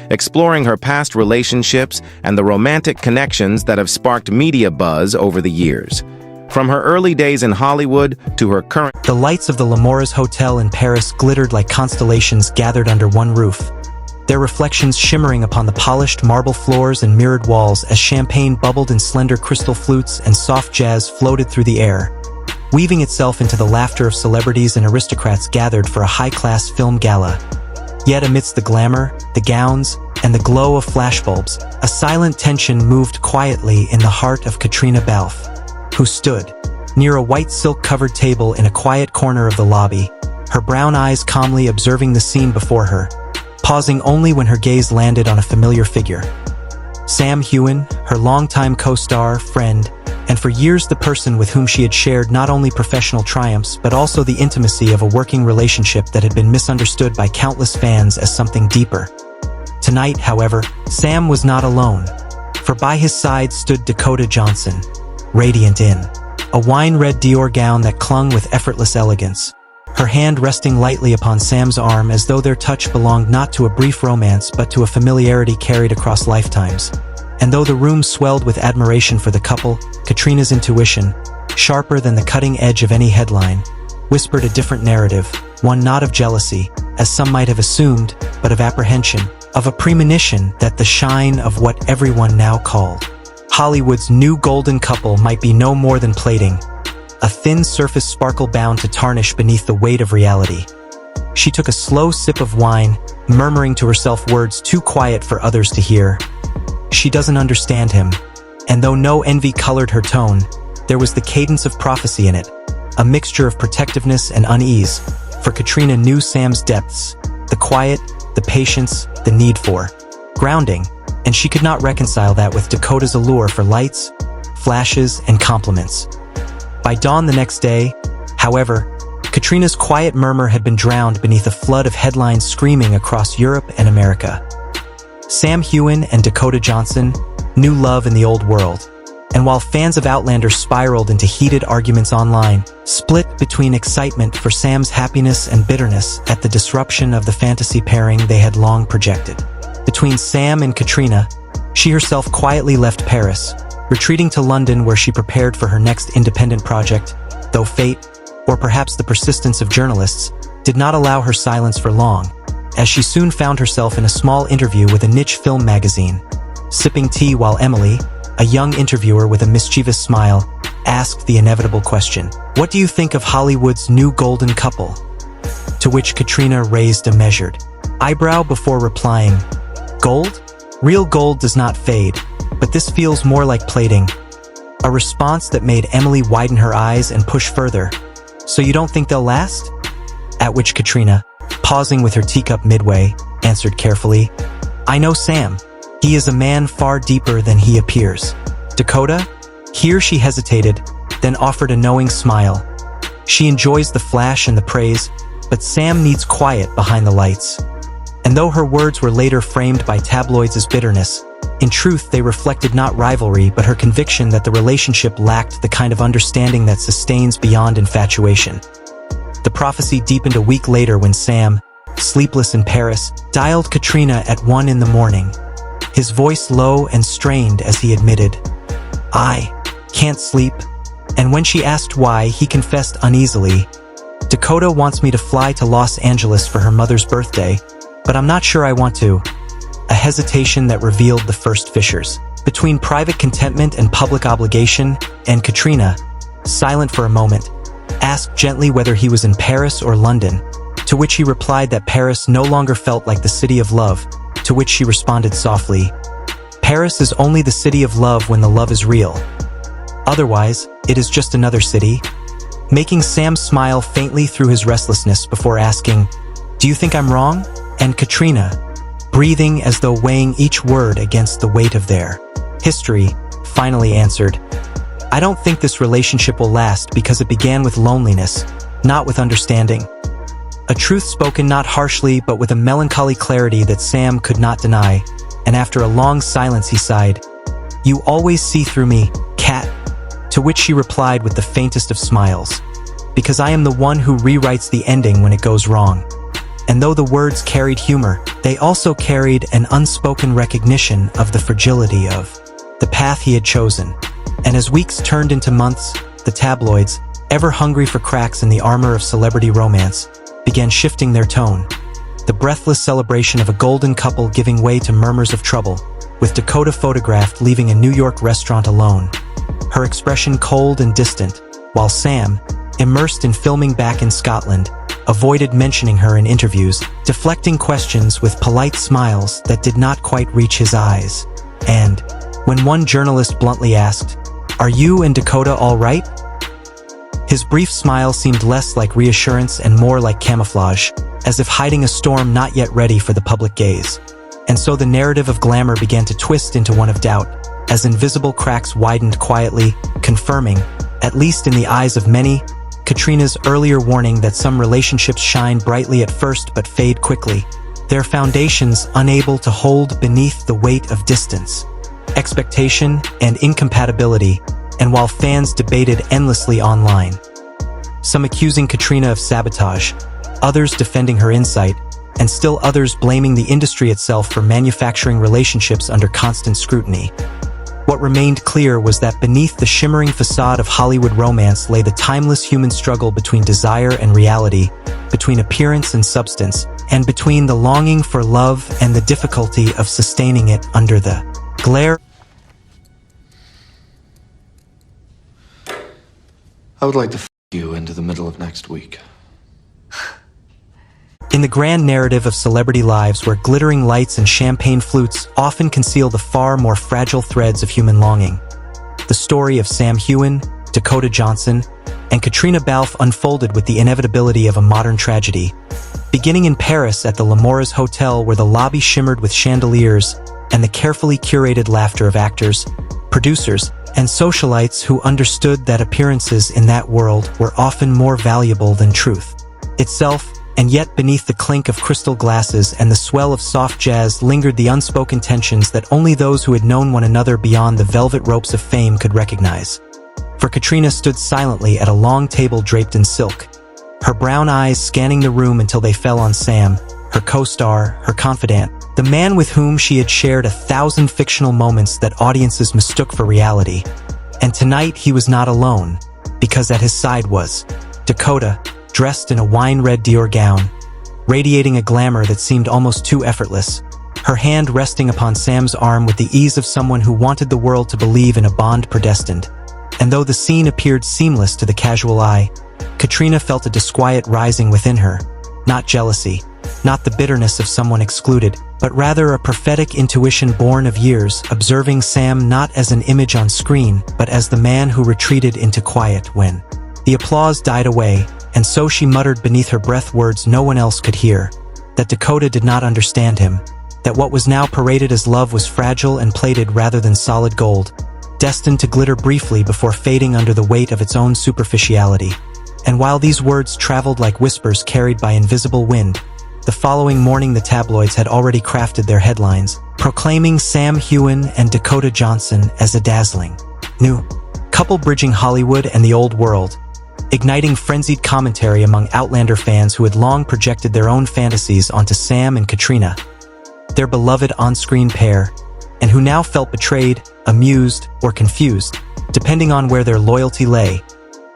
exploring her past relationships and the romantic connections that have sparked media buzz over the years. From her early days in Hollywood to her current... The lights of the L'Amour's Hotel in Paris glittered like constellations gathered under one roof, their reflections shimmering upon the polished marble floors and mirrored walls as champagne bubbled in slender crystal flutes and soft jazz floated through the air, weaving itself into the laughter of celebrities and aristocrats gathered for a high-class film gala. Yet amidst the glamour, the gowns, and the glow of flashbulbs, a silent tension moved quietly in the heart of Caitriona Balfe, who stood near a white silk-covered table in a quiet corner of the lobby, her brown eyes calmly observing the scene before her, pausing only when her gaze landed on a familiar figure. Sam Heughan, her longtime co-star, friend, and for years the person with whom she had shared not only professional triumphs but also the intimacy of a working relationship that had been misunderstood by countless fans as something deeper. Tonight, however, Sam was not alone, for by his side stood Dakota Johnson, radiant in a wine-red Dior gown that clung with effortless elegance, her hand resting lightly upon Sam's arm as though their touch belonged not to a brief romance but to a familiarity carried across lifetimes. And though the room swelled with admiration for the couple, Caitriona's intuition, sharper than the cutting edge of any headline, whispered a different narrative, one not of jealousy, as some might have assumed, but of apprehension, of a premonition that the shine of what everyone now called Hollywood's new golden couple might be no more than plating, a thin surface sparkle bound to tarnish beneath the weight of reality. She took a slow sip of wine, murmuring to herself words too quiet for others to hear. She doesn't understand him, and though no envy colored her tone, there was the cadence of prophecy in it, a mixture of protectiveness and unease, for Caitriona knew Sam's depths, the quiet, the patience, the need for grounding, and she could not reconcile that with Dakota's allure for lights, flashes, and compliments. By dawn the next day, however, Caitriona's quiet murmur had been drowned beneath a flood of headlines screaming across Europe and America. Sam Heughan and Dakota Johnson knew love in the old world, and while fans of Outlander spiraled into heated arguments online, split between excitement for Sam's happiness and bitterness at the disruption of the fantasy pairing they had long projected. Between Sam and Caitriona, she herself quietly left Paris, retreating to London where she prepared for her next independent project, though fate, or perhaps the persistence of journalists, did not allow her silence for long, as she soon found herself in a small interview with a niche film magazine, sipping tea while Emily, a young interviewer with a mischievous smile, asked the inevitable question, "What do you think of Hollywood's new golden couple?" To which Caitriona raised a measured eyebrow before replying, "Gold? Real gold does not fade, but this feels more like plating." A response that made Emily widen her eyes and push further. "So you don't think they'll last?" At which Caitriona, pausing with her teacup midway, answered carefully, "I know Sam. He is a man far deeper than he appears." Dakota? Here she hesitated, then offered a knowing smile. She enjoys the flash and the praise, but Sam needs quiet behind the lights. And though her words were later framed by tabloids as bitterness, in truth they reflected not rivalry but her conviction that the relationship lacked the kind of understanding that sustains beyond infatuation. The prophecy deepened a week later when Sam, sleepless in Paris, dialed Caitriona at 1 in the morning, his voice low and strained as he admitted, "I can't sleep," and when she asked why, he confessed uneasily, "Dakota wants me to fly to Los Angeles for her mother's birthday, but I'm not sure I want to." A hesitation that revealed the first fissures between private contentment and public obligation, and Caitriona, silent for a moment, asked gently whether he was in Paris or London, to which he replied that Paris no longer felt like the city of love, to which she responded softly, "Paris is only the city of love when the love is real. Otherwise, it is just another city," making Sam smile faintly through his restlessness before asking, "Do you think I'm wrong?" And Caitriona, breathing as though weighing each word against the weight of their history, finally answered, "I don't think this relationship will last because it began with loneliness, not with understanding." A truth spoken not harshly but with a melancholy clarity that Sam could not deny, and after a long silence he sighed, "You always see through me, Cat," to which she replied with the faintest of smiles, "Because I am the one who rewrites the ending when it goes wrong." And though the words carried humor, they also carried an unspoken recognition of the fragility of the path he had chosen. And as weeks turned into months, the tabloids, ever hungry for cracks in the armor of celebrity romance, began shifting their tone. The breathless celebration of a golden couple giving way to murmurs of trouble, with Dakota photographed leaving a New York restaurant alone, her expression cold and distant, while Sam, immersed in filming back in Scotland, avoided mentioning her in interviews, deflecting questions with polite smiles that did not quite reach his eyes. And when one journalist bluntly asked, "Are you and Dakota all right?" his brief smile seemed less like reassurance and more like camouflage, as if hiding a storm not yet ready for the public gaze. And so the narrative of glamour began to twist into one of doubt, as invisible cracks widened quietly, confirming, at least in the eyes of many, Caitriona's earlier warning that some relationships shine brightly at first but fade quickly, their foundations unable to hold beneath the weight of distance, expectation, and incompatibility. And while fans debated endlessly online, some accusing Caitriona of sabotage, others defending her insight, and still others blaming the industry itself for manufacturing relationships under constant scrutiny, what remained clear was that beneath the shimmering facade of Hollywood romance lay the timeless human struggle between desire and reality, between appearance and substance, and between the longing for love and the difficulty of sustaining it under the glare. I would like to f*** you into the middle of next week. In the grand narrative of celebrity lives where glittering lights and champagne flutes often conceal the far more fragile threads of human longing, the story of Sam Heughan, Dakota Johnson, and Caitriona Balfe unfolded with the inevitability of a modern tragedy, beginning in Paris at the L'Amour's Hotel where the lobby shimmered with chandeliers and the carefully curated laughter of actors, producers, and socialites who understood that appearances in that world were often more valuable than truth itself. And yet beneath the clink of crystal glasses and the swell of soft jazz lingered the unspoken tensions that only those who had known one another beyond the velvet ropes of fame could recognize. For Caitriona stood silently at a long table draped in silk, her brown eyes scanning the room until they fell on Sam, her co-star, her confidant, the man with whom she had shared 1,000 fictional moments that audiences mistook for reality. And tonight he was not alone, because at his side was Dakota, dressed in a wine-red Dior gown, radiating a glamour that seemed almost too effortless, her hand resting upon Sam's arm with the ease of someone who wanted the world to believe in a bond predestined. And though the scene appeared seamless to the casual eye, Caitriona felt a disquiet rising within her, not jealousy, not the bitterness of someone excluded, but rather a prophetic intuition born of years, observing Sam not as an image on screen, but as the man who retreated into quiet when the applause died away. And so she muttered beneath her breath words no one else could hear, that Dakota did not understand him, that what was now paraded as love was fragile and plated rather than solid gold, destined to glitter briefly before fading under the weight of its own superficiality. And while these words traveled like whispers carried by invisible wind, the following morning the tabloids had already crafted their headlines, proclaiming Sam Heughan and Dakota Johnson as a dazzling new couple bridging Hollywood and the old world, igniting frenzied commentary among Outlander fans who had long projected their own fantasies onto Sam and Caitriona, their beloved on-screen pair, and who now felt betrayed, amused, or confused, depending on where their loyalty lay,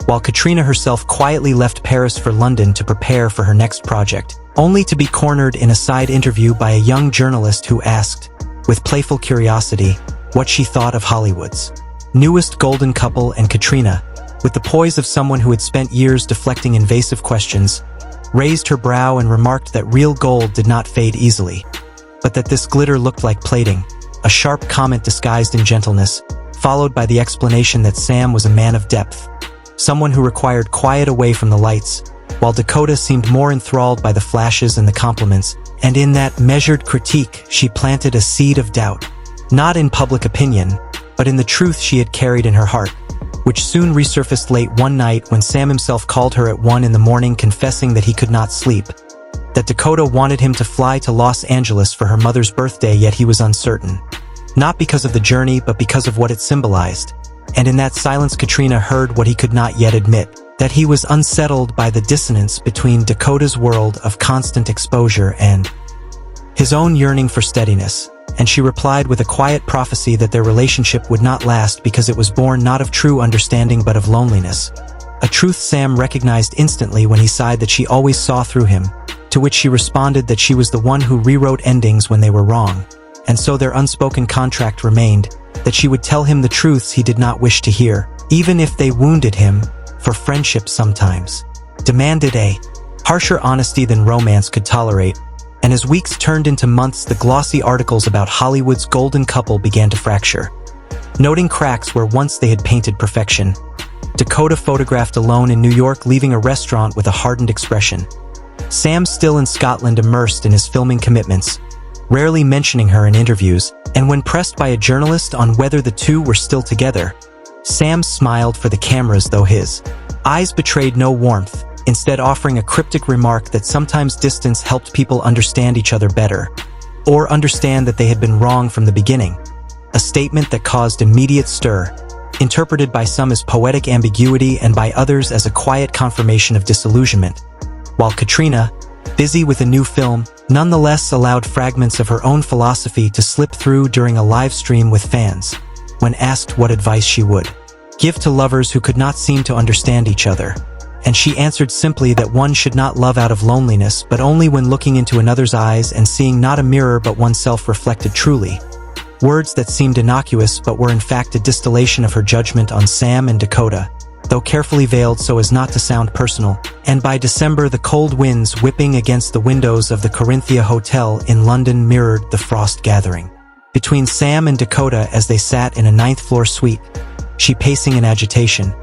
while Caitriona herself quietly left Paris for London to prepare for her next project, only to be cornered in a side interview by a young journalist who asked, with playful curiosity, what she thought of Hollywood's newest golden couple. And Caitriona, with the poise of someone who had spent years deflecting invasive questions, raised her brow and remarked that real gold did not fade easily, but that this glitter looked like plating, a sharp comment disguised in gentleness, followed by the explanation that Sam was a man of depth, someone who required quiet away from the lights, while Dakota seemed more enthralled by the flashes and the compliments, and in that measured critique she planted a seed of doubt, not in public opinion, but in the truth she had carried in her heart, which soon resurfaced late one night when Sam himself called her at 1 a.m. confessing that he could not sleep, that Dakota wanted him to fly to Los Angeles for her mother's birthday, yet he was uncertain. Not because of the journey, but because of what it symbolized. And in that silence Caitriona heard what he could not yet admit, that he was unsettled by the dissonance between Dakota's world of constant exposure and his own yearning for steadiness, and she replied with a quiet prophecy that their relationship would not last because it was born not of true understanding but of loneliness. A truth Sam recognized instantly when he sighed that she always saw through him, to which she responded that she was the one who rewrote endings when they were wrong, and so their unspoken contract remained, that she would tell him the truths he did not wish to hear, even if they wounded him, for friendship sometimes demanded a harsher honesty than romance could tolerate. And as weeks turned into months, the glossy articles about Hollywood's golden couple began to fracture. Noting cracks where once they had painted perfection, Dakota photographed alone in New York, leaving a restaurant with a hardened expression. Sam still in Scotland, immersed in his filming commitments, rarely mentioning her in interviews, and when pressed by a journalist on whether the two were still together, Sam smiled for the cameras, though his eyes betrayed no warmth, instead offering a cryptic remark that sometimes distance helped people understand each other better, or understand that they had been wrong from the beginning, a statement that caused immediate stir, interpreted by some as poetic ambiguity and by others as a quiet confirmation of disillusionment, while Caitriona, busy with a new film, nonetheless allowed fragments of her own philosophy to slip through during a live stream with fans, when asked what advice she would give to lovers who could not seem to understand each other. And she answered simply that one should not love out of loneliness, but only when looking into another's eyes and seeing not a mirror but oneself reflected truly. Words that seemed innocuous but were in fact a distillation of her judgment on Sam and Dakota, though carefully veiled so as not to sound personal. And by December, the cold winds whipping against the windows of the Corinthia Hotel in London mirrored the frost gathering between Sam and Dakota as they sat in a ninth-floor suite, she pacing in agitation,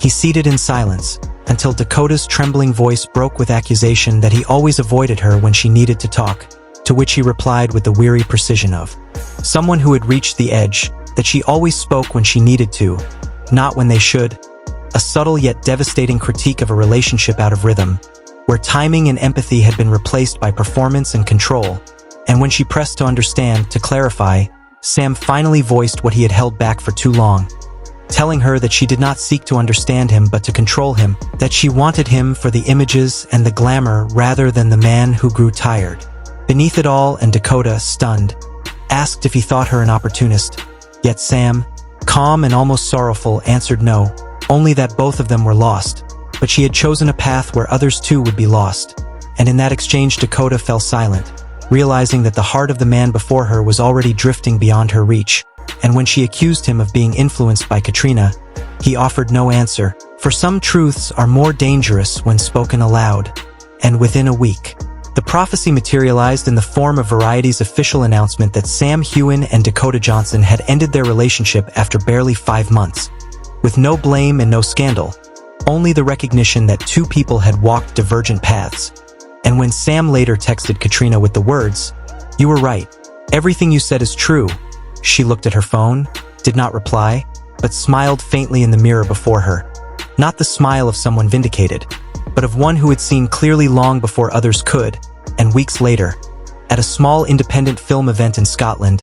he seated in silence, until Dakota's trembling voice broke with accusation that he always avoided her when she needed to talk, to which he replied with the weary precision of someone who had reached the edge, that she always spoke when she needed to, not when they should, a subtle yet devastating critique of a relationship out of rhythm, where timing and empathy had been replaced by performance and control. And when she pressed to understand, to clarify, Sam finally voiced what he had held back for too long, telling her that she did not seek to understand him but to control him, that she wanted him for the images and the glamour rather than the man who grew tired beneath it all. And Dakota, stunned, asked if he thought her an opportunist, yet Sam, calm and almost sorrowful, answered no, only that both of them were lost, but she had chosen a path where others too would be lost. And in that exchange Dakota fell silent, realizing that the heart of the man before her was already drifting beyond her reach. And when she accused him of being influenced by Caitriona, he offered no answer, for some truths are more dangerous when spoken aloud. And within a week, the prophecy materialized in the form of Variety's official announcement that Sam Heughan and Dakota Johnson had ended their relationship after barely 5 months, with no blame and no scandal, only the recognition that two people had walked divergent paths. And when Sam later texted Caitriona with the words, "You were right, everything you said is true," she looked at her phone, did not reply, but smiled faintly in the mirror before her. Not the smile of someone vindicated, but of one who had seen clearly long before others could. And weeks later, at a small independent film event in Scotland,